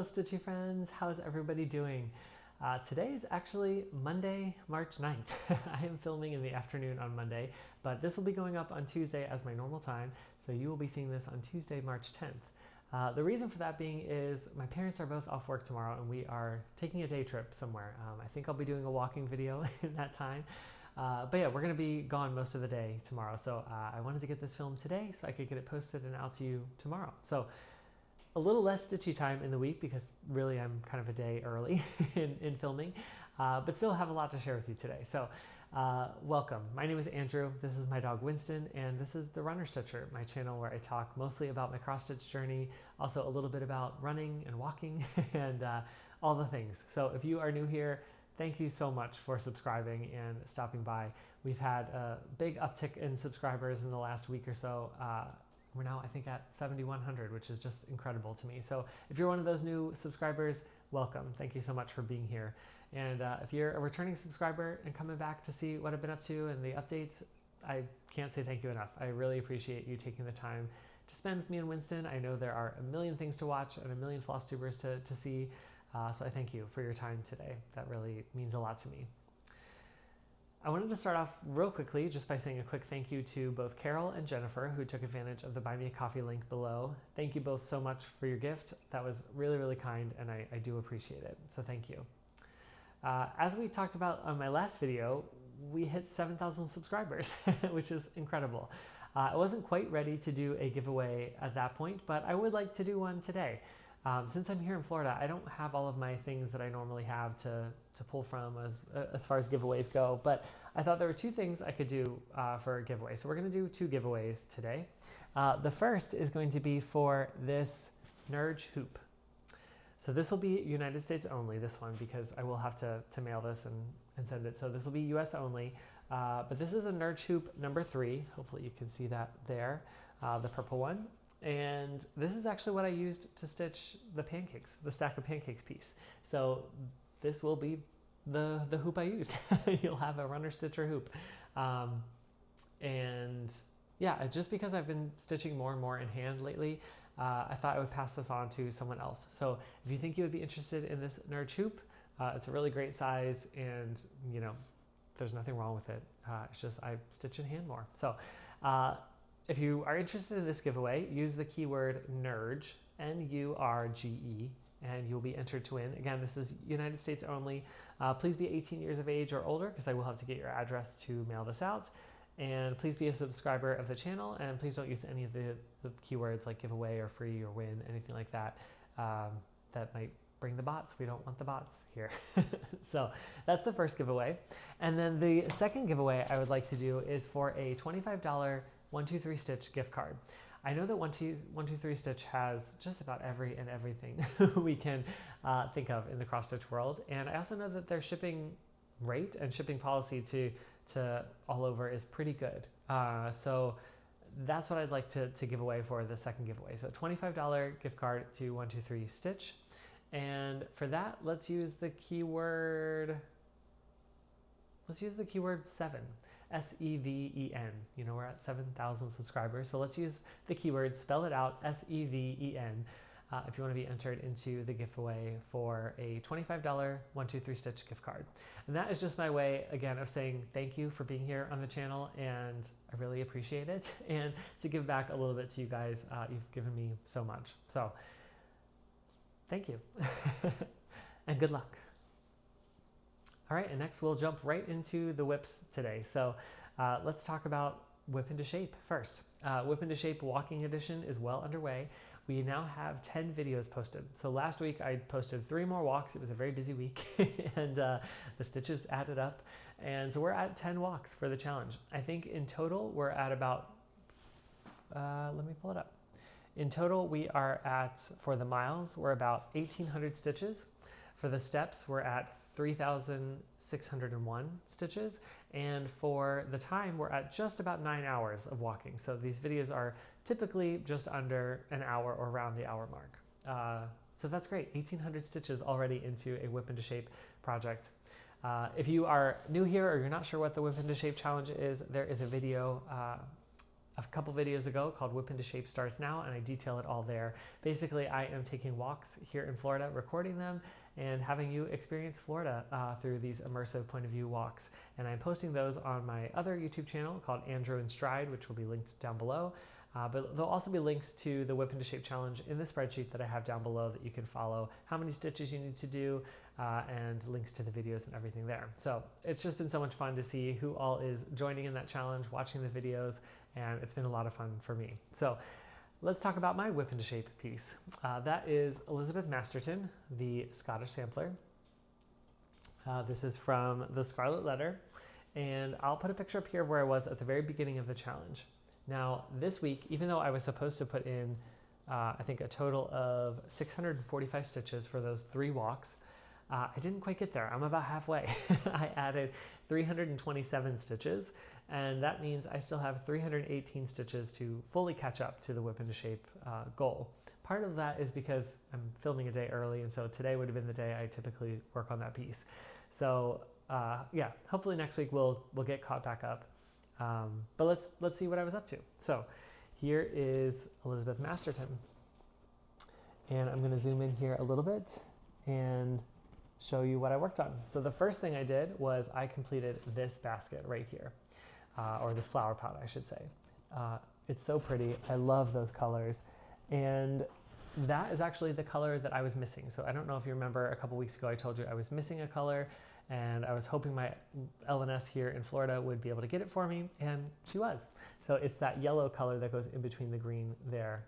Stitchy friends, how's everybody doing? Today is actually Monday, March 9th. I am filming in the afternoon on Monday, but this will be going up on Tuesday as my normal time, so you will be seeing this on Tuesday, March 10th. The reason for that being is my parents are both off work tomorrow and we are taking a day trip somewhere. I think I'll be doing a walking video in that time. But yeah, we're going to be gone most of the day tomorrow, so I wanted to get this filmed today so I could get it posted and out to you tomorrow. So a little less stitchy time in the week because really I'm kind of a day early in filming, but still have a lot to share with you today. So welcome. My name is Andrew. This is my dog Winston, and this is the Runner Stitcher, my channel where I talk mostly about my cross stitch journey, also a little bit about running and walking and all the things. So if you are new here, thank you so much for subscribing and stopping by. We've had a big uptick in subscribers in the last week or so. We're now, I think, at 7,100, which is just incredible to me. So if you're one of those new subscribers, welcome. Thank you so much for being here. And if you're a returning subscriber and coming back to see what I've been up to and the updates, I can't say thank you enough. I really appreciate you taking the time to spend with me and Winston. I know there are a million things to watch and a million Flosstubers to see. So I thank you for your time today. That really means a lot to me. I wanted to start off real quickly just by saying a quick thank you to both Carol and Jennifer who took advantage of the Buy Me a Coffee link below. Thank you both so much for your gift. That was really, really kind and I do appreciate it. So thank you. As we talked about on my last video, we hit 7,000 subscribers, which is incredible. I wasn't quite ready to do a giveaway at that point, but I would like to do one today. Since I'm here in Florida, I don't have all of my things that I normally have to pull from as far as giveaways go, but I thought there were two things I could do for a giveaway. So we're going to do two giveaways today. The first is going to be for this Nerge hoop. So this will be United States only, this one, because I will have to mail this and send it. So this will be US only, but this is a Nerge hoop number 3. Hopefully you can see that there, the purple one. And this is actually what I used to stitch the pancakes, the stack of pancakes piece. So this will be the hoop I used. You'll have a runner stitcher hoop. And yeah, just because I've been stitching more and more in hand lately, I thought I would pass this on to someone else. So if you think you would be interested in this Nerge hoop, it's a really great size and you know, there's nothing wrong with it. It's just I stitch in hand more. So if you are interested in this giveaway, use the keyword NURGE, N-U-R-G-E, and you'll be entered to win. Again, this is United States only. Please be 18 years of age or older because I will have to get your address to mail this out. And please be a subscriber of the channel, and please don't use any of the keywords like giveaway or free or win, anything like that. That might bring the bots. We don't want the bots here. So that's the first giveaway. And then the second giveaway I would like to do is for a $25 123 Stitch gift card. I know that 123 Stitch has just about everything we can think of in the cross stitch world, and I also know that their shipping rate and shipping policy to all over is pretty good. So that's what I'd like to give away for the second giveaway. So a $25 gift card to 123 Stitch, and for that let's use the keyword 7, S-E-V-E-N. You know, we're at 7,000 subscribers, so let's use the keyword, spell it out, S-E-V-E-N, if you want to be entered into the giveaway for a $25 123 Stitch gift card. And that is just my way, again, of saying thank you for being here on the channel, and I really appreciate it, and to give back a little bit to you guys. You've given me so much. So thank you, and good luck. All right, and next we'll jump right into the whips today. So let's talk about Whip into Shape first. Whip into Shape Walking Edition is well underway. We now have 10 videos posted. So last week I posted 3 more walks. It was a very busy week and the stitches added up. And so we're at 10 walks for the challenge. I think in total we're at about, let me pull it up. In total we are at, for the miles, we're about 1,800 stitches. For the steps, we're at 3,601 stitches, and for the time we're at just about 9 hours of walking. So these videos are typically just under an hour or around the hour mark. So that's great, 1,800 stitches already into a Whip into Shape project. If you are new here or you're not sure what the Whip into Shape challenge is, there is a video a couple videos ago called Whip into Shape starts now, and I detail it all there. Basically, I am taking walks here in Florida, recording them, and having you experience Florida through these immersive point of view walks. And I'm posting those on my other YouTube channel called Andrew in Stride, which will be linked down below. But there'll also be links to the Whip into Shape challenge in the spreadsheet that I have down below that you can follow how many stitches you need to do and links to the videos and everything there. So it's just been so much fun to see who all is joining in that challenge, watching the videos, and it's been a lot of fun for me. So let's talk about my Whip into Shape piece. That is Elizabeth Masterton, the Scottish sampler. This is from the Scarlet letter, and I'll put a picture up here of where I was at the very beginning of the challenge. Now this week, even though I was supposed to put in I think a total of 645 stitches for those 3 walks, I didn't quite get there. I'm about halfway. I added 327 stitches, and that means I still have 318 stitches to fully catch up to the Whip into Shape goal. Part of that is because I'm filming a day early, and so today would have been the day I typically work on that piece. So yeah, hopefully next week we'll get caught back up. But let's see what I was up to. So here is Elizabeth Masterton, and I'm going to zoom in here a little bit and show you what I worked on. So the first thing I did was I completed this basket right here, or this flower pot, I should say. It's so pretty. I love those colors, and that is actually the color that I was missing. So I don't know if you remember, a couple weeks ago I told you I was missing a color, and I was hoping my LNS here in Florida would be able to get it for me, and she was. So it's that yellow color that goes in between the green there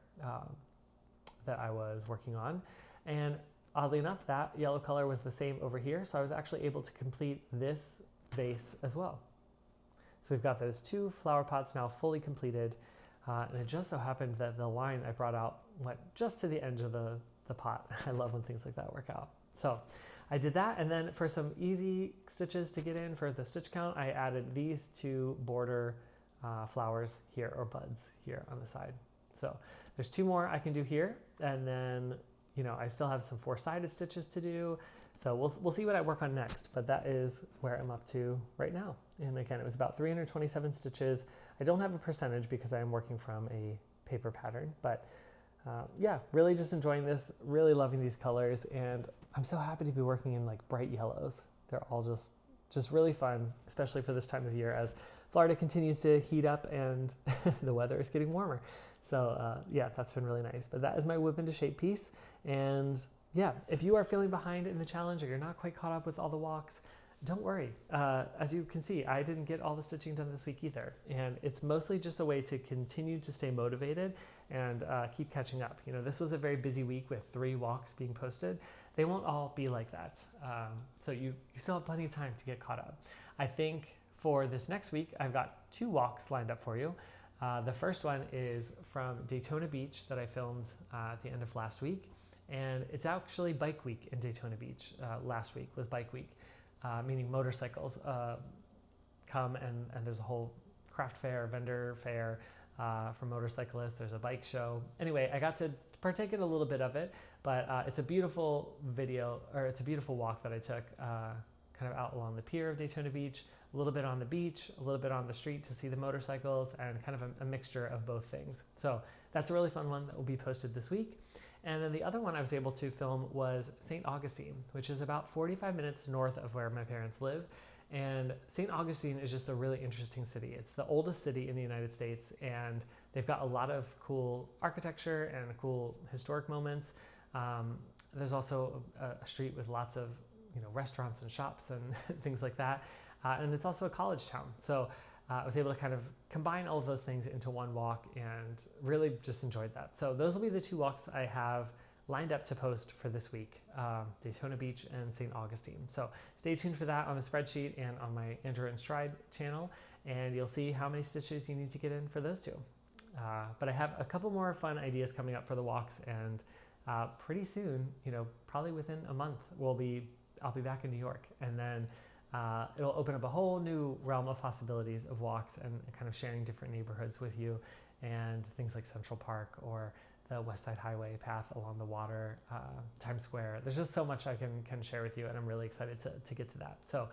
that I was working on. And oddly enough, that yellow color was the same over here, so I was actually able to complete this vase as well. So we've got those 2 flower pots now fully completed, and it just so happened that the line I brought out went just to the edge of the pot. I love when things like that work out. So I did that, and then for some easy stitches to get in for the stitch count, I added these 2 border flowers here, or buds here on the side. So there's 2 more I can do here, and then I still have some 4-sided stitches to do. So we'll see what I work on next, but that is where I'm up to right now. And again, it was about 327 stitches. I don't have a percentage because I am working from a paper pattern, but yeah, really just enjoying this, really loving these colors, and I'm so happy to be working in like bright yellows. They're all just really fun, especially for this time of year as Florida continues to heat up and the weather is getting warmer. So yeah, that's been really nice. But that is my Whip into Shape piece. And yeah, if you are feeling behind in the challenge or you're not quite caught up with all the walks, don't worry. As you can see, I didn't get all the stitching done this week either. And it's mostly just a way to continue to stay motivated and keep catching up. This was a very busy week with 3 walks being posted. They won't all be like that. So you still have plenty of time to get caught up. I think for this next week, I've got 2 walks lined up for you. The first one is from Daytona Beach that I filmed at the end of last week. And it's actually bike week in Daytona Beach. Last week was bike week, meaning motorcycles come and there's a whole craft fair, vendor fair for motorcyclists. There's a bike show. Anyway, I got to partake in a little bit of it, but it's a beautiful video, or it's a beautiful walk that I took kind of out along the pier of Daytona Beach, a little bit on the beach, a little bit on the street to see the motorcycles, and kind of a mixture of both things. So that's a really fun one that will be posted this week. And then the other one I was able to film was St. Augustine, which is about 45 minutes north of where my parents live. And St. Augustine is just a really interesting city. It's the oldest city in the United States, and they've got a lot of cool architecture and cool historic moments. There's also a street with lots of restaurants and shops and things like that. And it's also a college town. So I was able to kind of combine all of those things into one walk and really just enjoyed that. So those will be the 2 walks I have lined up to post for this week, Daytona Beach and St. Augustine. So stay tuned for that on the spreadsheet and on my Andrew in Stride channel, and you'll see how many stitches you need to get in for those 2. But I have a couple more fun ideas coming up for the walks, and pretty soon, probably within a month, I'll be back in New York, and then it'll open up a whole new realm of possibilities of walks and kind of sharing different neighborhoods with you, and things like Central Park or the West Side Highway path along the water, Times Square. There's just so much I can share with you, and I'm really excited to get to that. So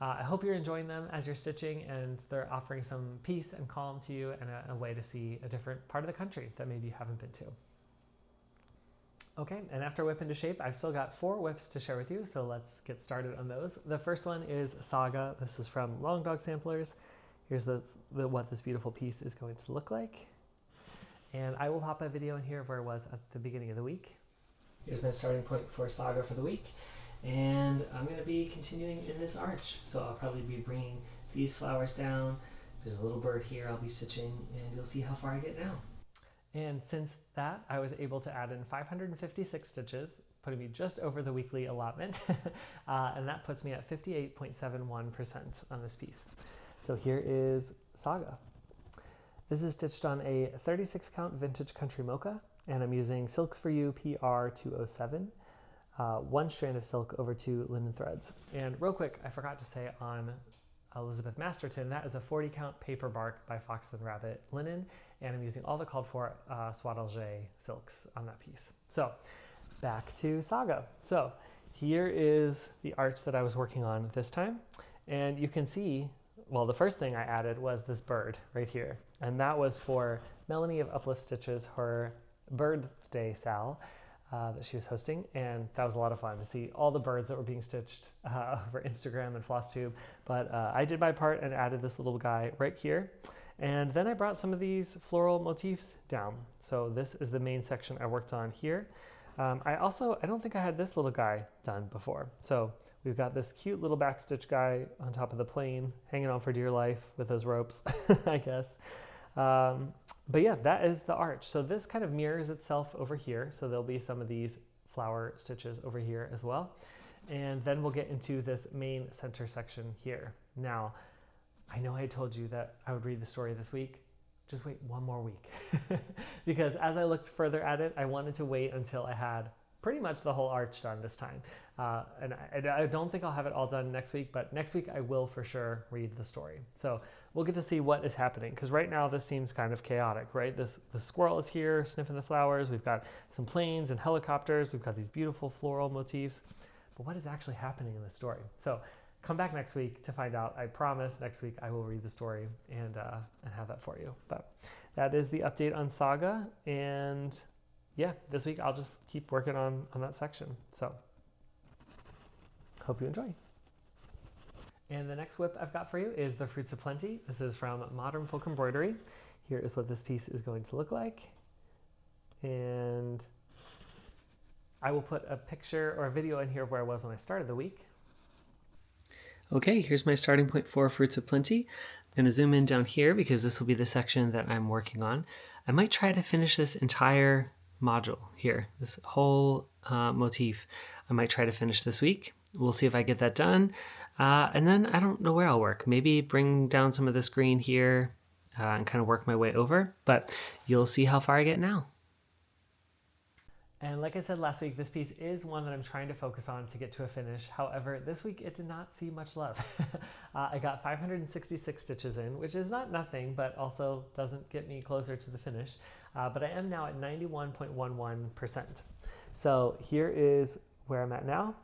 I hope you're enjoying them as you're stitching, and they're offering some peace and calm to you, and a way to see a different part of the country that maybe you haven't been to. Okay, and after whip into shape, I've still got 4 whips to share with you, so let's get started on those. The first one is Saga. This is from Long Dog Samplers. Here's what this beautiful piece is going to look like. And I will pop a video in here of where it was at the beginning of the week. Here's my starting point for Saga for the week. And I'm going to be continuing in this arch. So I'll probably be bringing these flowers down. There's a little bird here I'll be stitching, and you'll see how far I get now. And since that, I was able to add in 556 stitches, putting me just over the weekly allotment. And that puts me at 58.71% on this piece. So here is Saga. This is stitched on a 36 count vintage country mocha, and I'm using Silks for You PR 207, 1 strand of silk over 2 linen threads. And real quick, I forgot to say on Elizabeth Masterton, that is a 40 count paper bark by Fox and Rabbit linen, and I'm using all the called for Swaddle silks on that piece. So back to Saga. So here is the arch that I was working on this time, and you can see, well, the first thing I added was this bird right here, and that was for Melanie of Uplift Stitches, her birthday sal that she was hosting, and that was a lot of fun to see all the birds that were being stitched over Instagram and Flosstube. But I did my part and added this little guy right here, and then I brought some of these floral motifs down. So this is the main section I worked on here. I don't think I had this little guy done before. So we've got this cute little backstitch guy on top of the plane, hanging on for dear life with those ropes, I guess. But yeah, that is the arch. So this kind of mirrors itself over here. So there'll be some of these flower stitches over here as well. And then we'll get into this main center section here. Now, I know I told you that I would read the story this week. Just wait one more week. Because as I looked further at it, I wanted to wait until I had pretty much the whole arch done this time. And I don't think I'll have it all done next week, but next week I will for sure read the story. So we'll get to see what is happening, because right now this seems kind of chaotic, right? The squirrel is here sniffing the flowers. We've got some planes and helicopters. We've got these beautiful floral motifs. But what is actually happening in the story? So come back next week to find out. I promise next week I will read the story and have that for you. But that is the update on Saga, and yeah, this week I'll just keep working on that section. So hope you enjoy. And the next whip I've got for you is the Fruits of Plenty. This is from Modern Folk Embroidery. Here is what this piece is going to look like. And I will put a picture or a video in here of where I was when I started the week. Okay, here's my starting point for Fruits of Plenty. I'm going to zoom in down here because this will be the section that I'm working on. I might try to finish this entire module here, this whole motif. I might try to finish this week. We'll see if I get that done. And then I don't know where I'll work. Maybe bring down some of this green here and kind of work my way over, but you'll see how far I get now. And like I said last week, this piece is one that I'm trying to focus on to get to a finish. However, this week it did not see much love. I got 566 stitches in, which is not nothing, but also doesn't get me closer to the finish. But I am now at 91.11%. So here is where I'm at now.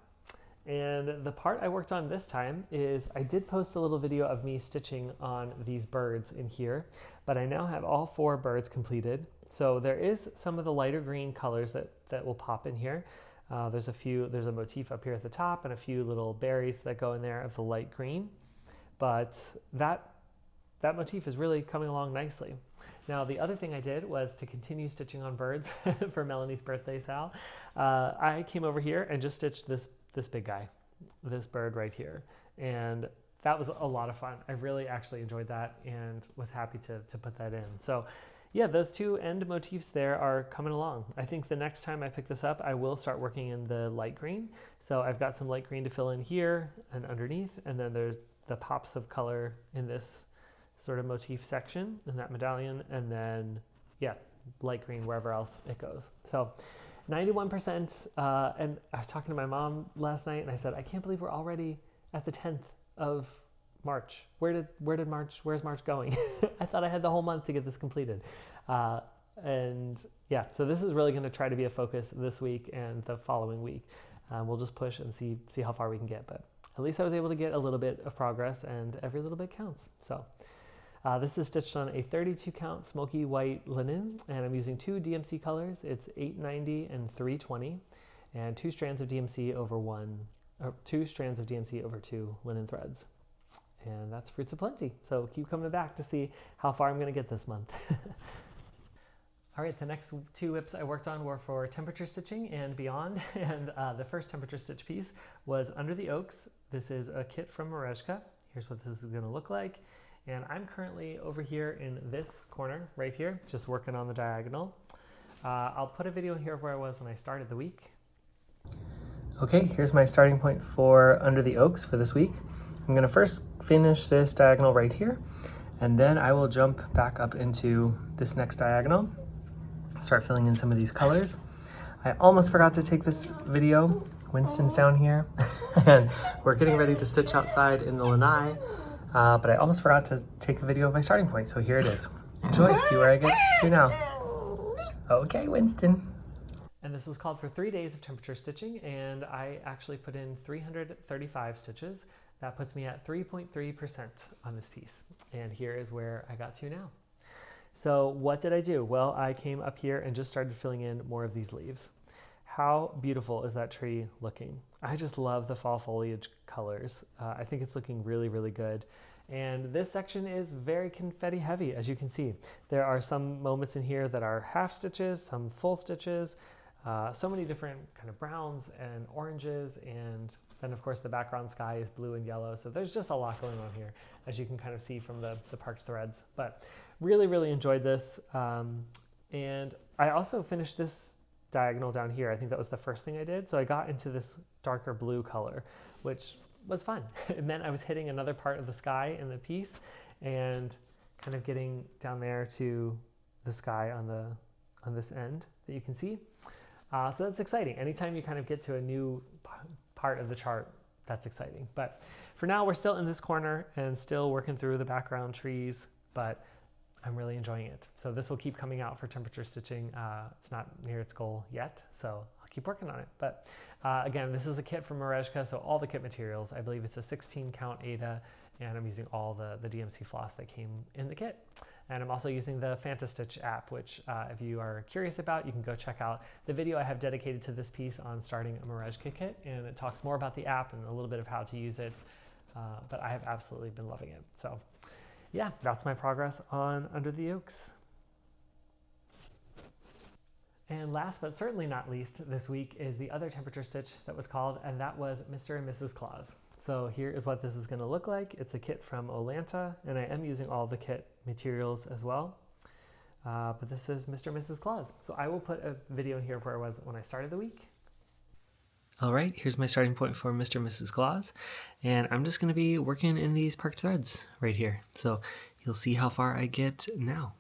And the part I worked on this time is I did post a little video of me stitching on these birds in here, but I now have all 4 birds completed. So there is some of the lighter green colors that will pop in here. There's a motif up here at the top and a few little berries that go in there of the light green, but that motif is really coming along nicely. Now, the other thing I did was to continue stitching on birds for Melanie's birthday sal. I came over here and just stitched this big guy, this bird right here. And that was a lot of fun. I really actually enjoyed that and was happy to put that in. So yeah, those 2 end motifs there are coming along. I think the next time I pick this up, I will start working in the light green. So I've got some light green to fill in here and underneath, and then there's the pops of color in this sort of motif section in that medallion, and then yeah, light green wherever else it goes. So 91%, and I was talking to my mom last night and I said, I can't believe we're already at the 10th of March. Where's March going? I thought I had the whole month to get this completed. And yeah, so this is really going to try to be a focus this week and the following week. We'll just push and see how far we can get, but at least I was able to get a little bit of progress, and every little bit counts. So this is stitched on a 32 count smoky white linen, and I'm using 2 DMC colors. It's 890 and 320, and 2 strands of DMC over 2 linen threads. And that's fruits of plenty. So keep coming back to see how far I'm going to get this month. All right, the next 2 whips I worked on were for temperature stitching and beyond. And the first temperature stitch piece was Under the Oaks. This is a kit from Merejka. Here's what this is going to look like. And I'm currently over here in this corner right here, just working on the diagonal. I'll put a video in here of where I was when I started the week. Okay, here's my starting point for Under the Oaks for this week. I'm going to first finish this diagonal right here, and then I will jump back up into this next diagonal, start filling in some of these colors. I almost forgot to take this video. Winston's down here, and we're getting ready to stitch outside in the lanai, but I almost forgot to take a video of my starting point, so here it is. Enjoy, see where I get to now. Okay, Winston. And this was called for 3 days of temperature stitching, and I actually put in 335 stitches. That puts me at 3.3% on this piece. And here is where I got to now. So what did I do? Well, I came up here and just started filling in more of these leaves. How beautiful is that tree looking? I just love the fall foliage colors. I think it's looking really, really good. And this section is very confetti heavy, as you can see. There are some moments in here that are half stitches, some full stitches, so many different kind of browns and oranges, and then of course the background sky is blue and yellow. So there's just a lot going on here, as you can kind of see from the parked threads. But really, really enjoyed this. And I also finished this diagonal down here. I think that was the first thing I did. So I got into this darker blue color, which was fun. It meant I was hitting another part of the sky in the piece and kind of getting down there to the sky on this end that you can see. So that's exciting. Anytime you kind of get to a new part of the chart, that's exciting. But for now, we're still in this corner and still working through the background trees, but I'm really enjoying it. So this will keep coming out for temperature stitching. It's not near its goal yet, so I'll keep working on it. But again, this is a kit from Merejka, so all the kit materials, I believe it's a 16 count Ada, and I'm using all the DMC floss that came in the kit. And I'm also using the Fantastitch app, which if you are curious about, you can go check out the video I have dedicated to this piece on starting a Merejka kit, and it talks more about the app and a little bit of how to use it. But I have absolutely been loving it. So yeah, that's my progress on Under the Oaks. And last but certainly not least this week is the other temperature stitch that was called, and that was Mr. and Mrs. Claus. So here is what this is going to look like. It's a kit from Olanta, and I am using all the kit materials as well. But this is Mr. and Mrs. Claus. So I will put a video in here of where I was when I started the week. All right, here's my starting point for Mr. and Mrs. Claus, and I'm just going to be working in these parked threads right here. So you'll see how far I get now.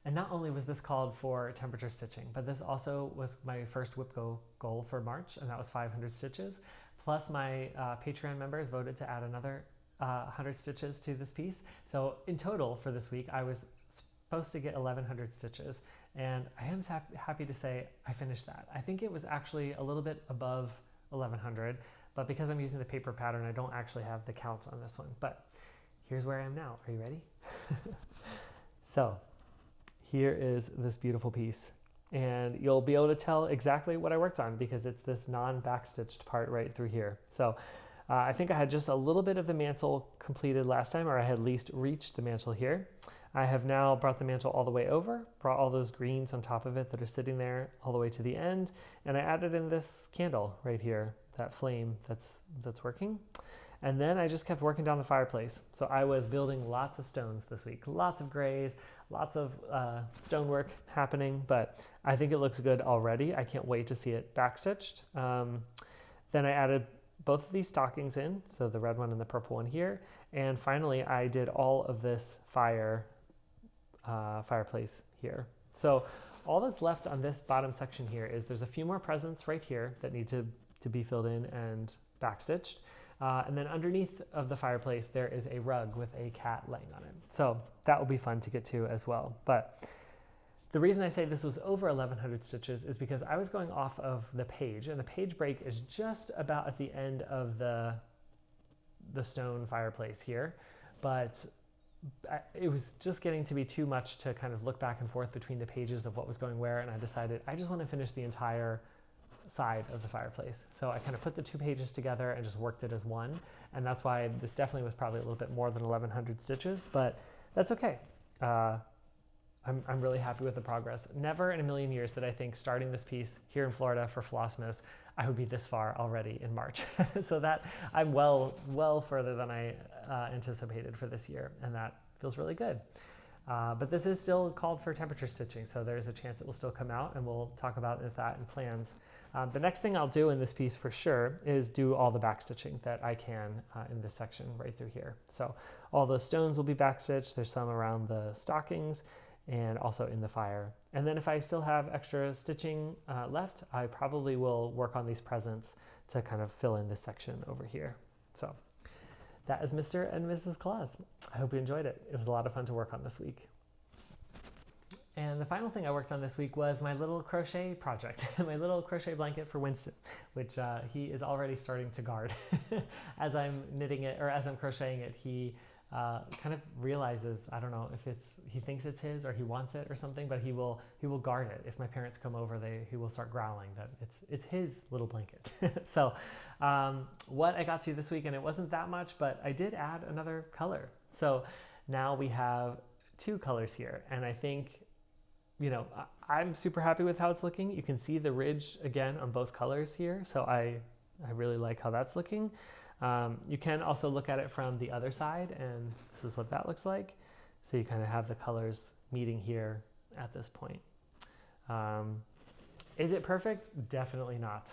And not only was this called for temperature stitching, but this also was my first whip goal for March, and that was 500 stitches. Plus my Patreon members voted to add another 100 stitches to this piece. So in total for this week, I was supposed to get 1,100 stitches, and I am happy to say I finished that. I think it was actually a little bit above 1,100, but because I'm using the paper pattern, I don't actually have the counts on this one. But here's where I am now. Are you ready? So here is this beautiful piece, and you'll be able to tell exactly what I worked on because it's this non-backstitched part right through here. So I think I had just a little bit of the mantle completed last time, or I had at least reached the mantle here. I have now brought the mantle all the way over, brought all those greens on top of it that are sitting there all the way to the end, and I added in this candle right here, that flame that's working. And then I just kept working down the fireplace. So I was building lots of stones this week, lots of grays, lots of stonework happening, but I think it looks good already. I can't wait to see it backstitched. Then I added both of these stockings in, so the red one and the purple one here. And finally, I did all of this fireplace here. So all that's left on this bottom section here is there's a few more presents right here that need to be filled in and backstitched. And then underneath of the fireplace, there is a rug with a cat laying on it. So that will be fun to get to as well. But The reason I say this was over 1100 stitches is because I was going off of the page, and the page break is just about at the end of the stone fireplace here, but it was just getting to be too much to kind of look back and forth between the pages of what was going where, and I decided I just want to finish the entire side of the fireplace. So I kind of put the 2 pages together and just worked it as one, and that's why this definitely was probably a little bit more than 1100 stitches, but that's okay. I'm really happy with the progress. Never in a million years did I think starting this piece here in Florida for Flossmas, I would be this far already in March. So that I'm well further than I anticipated for this year, and that feels really good. But this is still called for temperature stitching, so there's a chance it will still come out, and we'll talk about that in plans. The next thing I'll do in this piece for sure is do all the back stitching that I can in this section right through here. So all those stones will be back stitched. There's some around the stockings and also in the fire. And then if I still have extra stitching left, I probably will work on these presents to kind of fill in this section over here. So that is Mr. and Mrs. Claus. I hope you enjoyed it. It was a lot of fun to work on this week. And the final thing I worked on this week was my little crochet project, my little crochet blanket for Winston, which he is already starting to guard. As I'm knitting it, or as I'm crocheting it, he kind of realizes, I don't know if he thinks it's his or he wants it or something, but he will guard it. If my parents come over, he will start growling that it's his little blanket. So what I got to this week, and it wasn't that much, but I did add another color. So now we have 2 colors here, and I think, I'm super happy with how it's looking. You can see the ridge again on both colors here, so I really like how that's looking. You can also look at it from the other side, and this is what that looks like. So you kind of have the colors meeting here at this point. Is it perfect? Definitely not.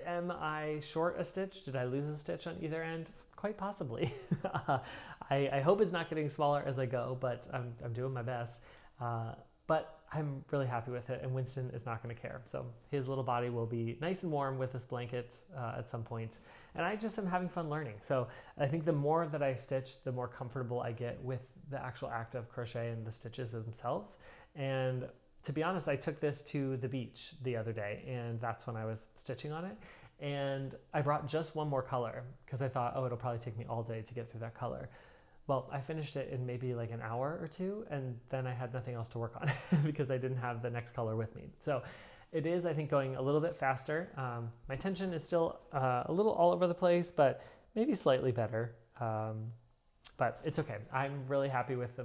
Am I short a stitch? Did I lose a stitch on either end? Quite possibly. I hope it's not getting smaller as I go, but I'm doing my best. But I'm really happy with it, and Winston is not going to care. So his little body will be nice and warm with this blanket at some point. And I just am having fun learning. So I think the more that I stitch, the more comfortable I get with the actual act of crochet and the stitches themselves. And to be honest, I took this to the beach the other day, and that's when I was stitching on it. And I brought just one more color because I thought, oh, it'll probably take me all day to get through that color. Well, I finished it in maybe like an hour or 2, and then I had nothing else to work on because I didn't have the next color with me. So it is, I think, going a little bit faster. My tension is still a little all over the place, but maybe slightly better. But it's okay. I'm really happy with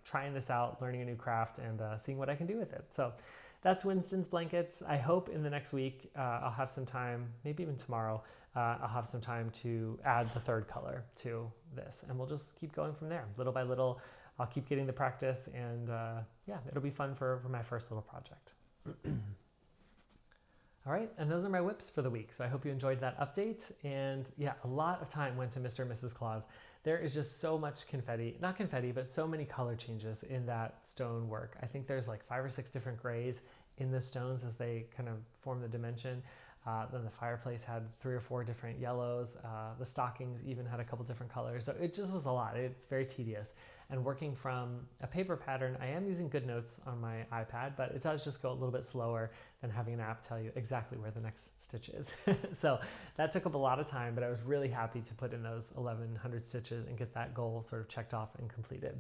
trying this out, learning a new craft, and seeing what I can do with it. So that's Winston's blanket. I hope in the next week I'll have some time, maybe even tomorrow, I'll have some time to add the 3rd color to this, and we'll just keep going from there. Little by little, I'll keep getting the practice, and yeah, it'll be fun for my first little project. All right, and those are my whips for the week. So I hope you enjoyed that update. And yeah, a lot of time went to Mr. and Mrs. Claus. There is just so much confetti, not confetti, but so many color changes in that stone work. I think there's like 5 or 6 different grays in the stones as they kind of form the dimension. Then the fireplace had 3 or 4 different yellows. The stockings even had a couple different colors. So it just was a lot. It's very tedious. And working from a paper pattern, I am using GoodNotes on my iPad, but it does just go a little bit slower than having an app tell you exactly where the next stitch is. So that took up a lot of time, but I was really happy to put in those 1100 stitches and get that goal sort of checked off and completed.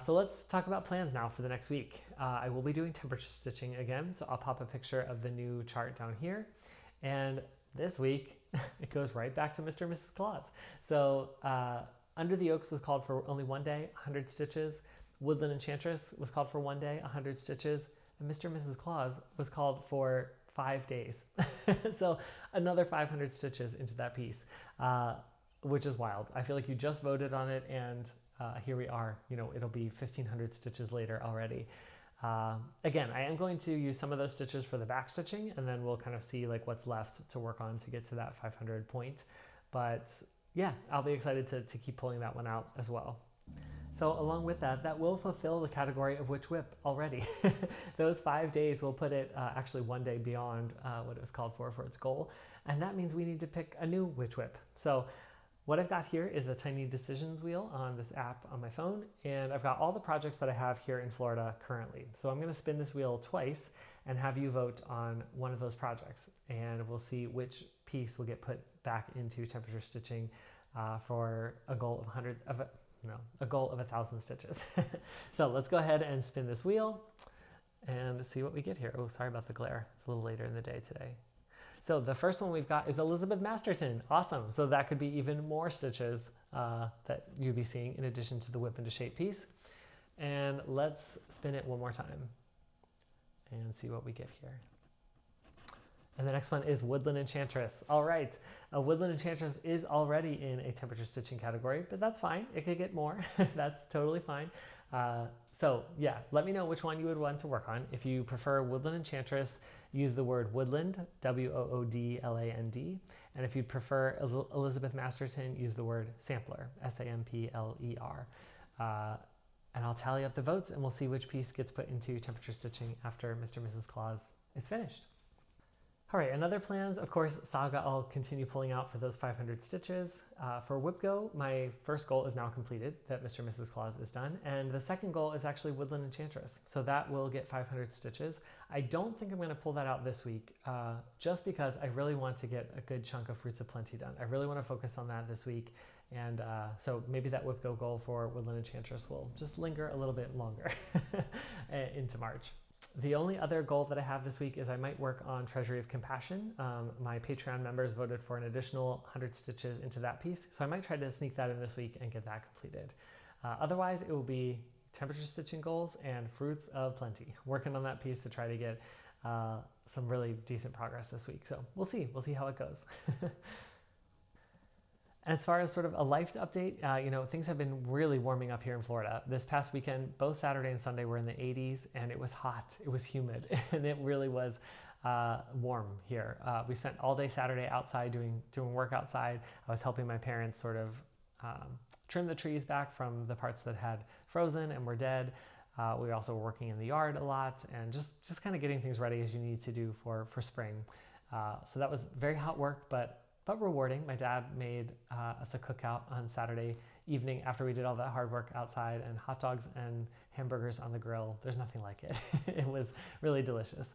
So let's talk about plans now for the next week. I will be doing temperature stitching again, so I'll pop a picture of the new chart down here. And this week, it goes right back to Mr. and Mrs. Claus. So Under the Oaks was called for only 1 day, 100 stitches. Woodland Enchantress was called for 1 day, 100 stitches. And Mr. and Mrs. Claus was called for 5 days. So another 500 stitches into that piece, which is wild. I feel like you just voted on it, and here we are. It'll be 1,500 stitches later already. Again, I am going to use some of those stitches for the back stitching, and then we'll kind of see like what's left to work on to get to that 500 point. But yeah, I'll be excited to keep pulling that one out as well. So along with that will fulfill the category of Witch Whip already. Those 5 days will put it actually 1 day beyond what it was called for its goal. And that means we need to pick a new Witch Whip. So What I've got here is a tiny decisions wheel on this app on my phone, and I've got all the projects that I have here in Florida currently. So I'm going to spin this wheel twice and have you vote on one of those projects, and we'll see which piece will get put back into temperature stitching for a goal of a goal of 1,000 stitches. So let's go ahead and spin this wheel and see what we get here. Oh, sorry about the glare. It's a little later in the day today. So the first one we've got is Elizabeth Masterton. Awesome. So that could be even more stitches that you'd be seeing in addition to the whip into shape piece. And let's spin it one more time and see what we get here. And the next one is Woodland Enchantress. All right, a Woodland Enchantress is already in a temperature stitching category, but that's fine. It could get more. That's totally fine. So yeah, let me know which one you would want to work on. If you prefer Woodland Enchantress, use the word woodland, W-O-O-D-L-A-N-D. And if you'd prefer Elizabeth Masterton, use the word sampler, S-A-M-P-L-E-R. And I'll tally up the votes and we'll see which piece gets put into temperature stitching after Mr. and Mrs. Claus is finished. All right, and other plans, of course, Saga I'll continue pulling out for those 500 stitches. For Whip Go, my first goal is now completed, that Mr. and Mrs. Claus is done. And the second goal is actually Woodland Enchantress. So that will get 500 stitches. I don't think I'm gonna pull that out this week, just because I really want to get a good chunk of Fruits of Plenty done. I really wanna focus on that this week. And so maybe that Whip Go goal for Woodland Enchantress will just linger a little bit longer into March. The only other goal that I have this week is I might work on Treasury of Compassion. My Patreon members voted for an additional 100 stitches into that piece, so I might try to sneak that in this week and get that completed. Otherwise, it will be temperature stitching goals and Fruits of Plenty. Working on that piece to try to get some really decent progress this week. So we'll see how it goes. And as far as sort of a life update, things have been really warming up here in Florida. This past weekend, both Saturday and Sunday were in the 80s, and it was hot, it was humid, and it really was warm here. We spent all day Saturday outside doing work outside. I was helping my parents sort of trim the trees back from the parts that had frozen and were dead. We also were working in the yard a lot and just kind of getting things ready as you need to do for spring. So that was very hot work, but rewarding. My dad made us a cookout on Saturday evening after we did all that hard work outside, and hot dogs and hamburgers on the grill. There's nothing like it. It was really delicious.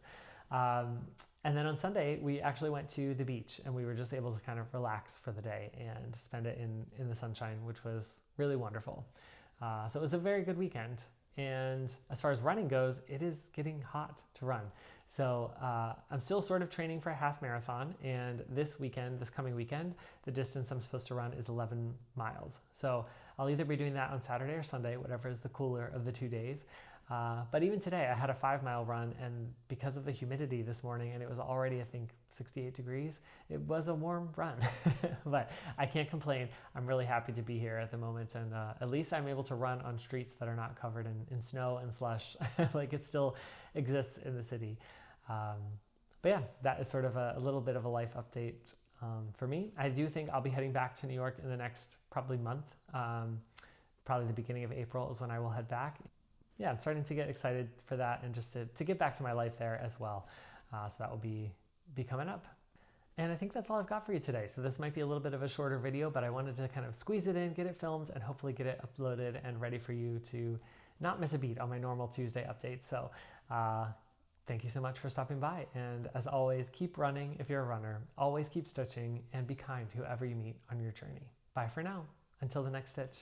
And then on Sunday, we actually went to the beach and we were just able to kind of relax for the day and spend it in the sunshine, which was really wonderful. So it was a very good weekend. And as far as running goes, it is getting hot to run. So I'm still sort of training for a half marathon, and this coming weekend, the distance I'm supposed to run is 11 miles. So I'll either be doing that on Saturday or Sunday, whatever is the cooler of the 2 days. But even today, I had a 5-mile run, and because of the humidity this morning, and it was already, I think, 68 degrees, it was a warm run. But I can't complain. I'm really happy to be here at the moment, and at least I'm able to run on streets that are not covered in snow and slush, like it still exists in the city. But yeah, that is sort of a little bit of a life update for me. I do think I'll be heading back to New York in the next probably month. Probably the beginning of April is when I will head back. Yeah, I'm starting to get excited for that and just to get back to my life there as well. So that will be coming up. And I think that's all I've got for you today. So this might be a little bit of a shorter video, but I wanted to kind of squeeze it in, get it filmed, and hopefully get it uploaded and ready for you to not miss a beat on my normal Tuesday updates. So thank you so much for stopping by. And as always, keep running if you're a runner. Always keep stitching and be kind to whoever you meet on your journey. Bye for now. Until the next stitch.